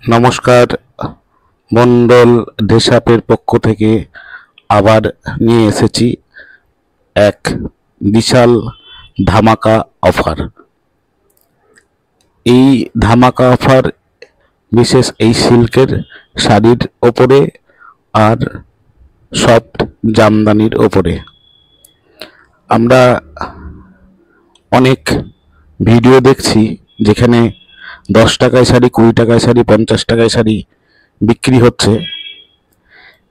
নমস্কার। মন্ডল ড্রেসআপের পক্ষ থেকে আবার নিয়ে এসেছি এক বিশাল ধামাকা অফার। এই ধামাকা অফার বিশেষ এই সিল্কের শাড়ির ওপরে আর সফট জামদানির ওপরে। আমরা অনেক ভিডিও দেখছি যেখানে 10 টাকায় শাড়ি, 20 টাকায় শাড়ি, 50 টাকায় শাড়ি বিক্রি হচ্ছে,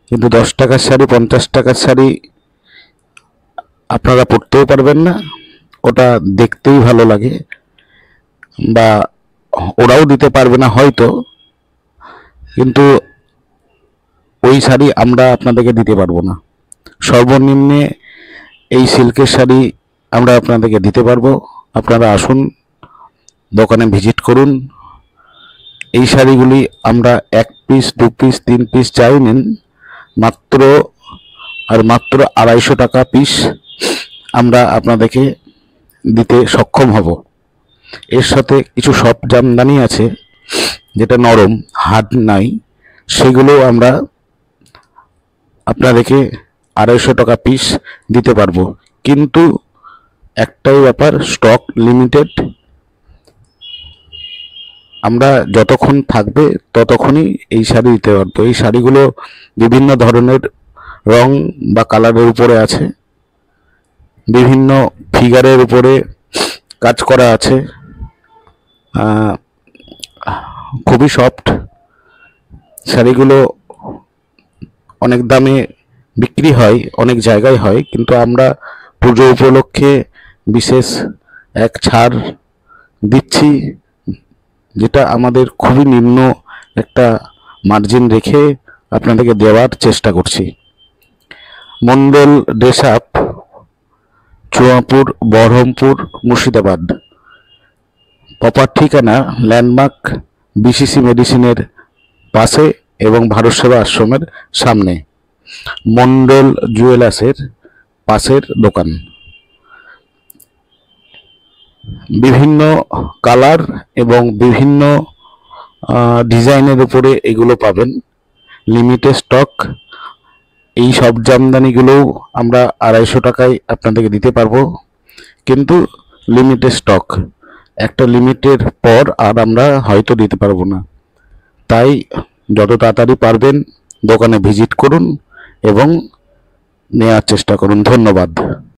কিন্তু 10 টাকার শাড়ি, 50 টাকার শাড়ি আপনারা পরতেও পারবেন না। ওটা দেখতেই ভালো লাগে, বা ওরাও দিতে পারবে না হয়তো, কিন্তু ওই শাড়ি আমরা আপনাদেরকে দিতে পারবো না। সর্বনিম্নে এই সিল্কের শাড়ি আমরা আপনাদেরকে দিতে পারবো। আপনারা আসুন, দোকানে ভিজিট করুন। এই শাড়িগুলি আমরা 1 পিস, 2 পিস, 3 পিস যাই নিন, মাত্র 250 টাকা পিস আমরা আপনাদেরকে দিতে সক্ষম হব। এর সাথে কিছু সফট জামদানি আছে যেটা নরম, হার্ড নাই, সেগুলো আমরা আপনাদেরকে 250 টাকা পিস দিতে পারবো। কিন্তু একটাই ব্যাপার, স্টক লিমিটেড। আমরা যতক্ষণ থাকবে ততক্ষণই এই শাড়ি দিতে পারবো। এই শাড়িগুলো বিভিন্ন ধরনের রং বা কালারের উপরে আছে, বিভিন্ন ফিগারের উপরে কাজ করা আছে, খুবই সফট। শাড়িগুলো অনেক দামে বিক্রি হয়, অনেক জায়গায় হয়, কিন্তু আমরা পুজো উপলক্ষে বিশেষ এক ছাড় দিচ্ছি, যেটা আমাদের খুবই নিম্ন একটা মার্জিন রেখে আপনাদেরকে দেওয়ার চেষ্টা করছি। মন্ডল ড্রেসআপ, চুয়াপুর, বহরমপুর, মুর্শিদাবাদ। প্রপার ঠিকানা ল্যান্ডমার্ক বিসিসি মেডিসিনের পাশে এবং ভারত সেবা আশ্রমের সামনে। মন্ডল জুয়েলার্সের পাশের দোকান। বিভিন্ন কালার এবং বিভিন্ন ডিজাইনের উপরে এগুলো পাবেন। Limited stock. এই সব জামদানিগুলোও আমরা 250 টাকায় আপনাদেরকে দিতে পারবো, কিন্তু লিমিটেড স্টক। একটা লিমিটের পর আর আমরা হয়তো দিতে পারবো না। তাই যত তাড়াতাড়ি পারবেন দোকানে ভিজিট করুন এবং নেওয়ার চেষ্টা করুন। ধন্যবাদ।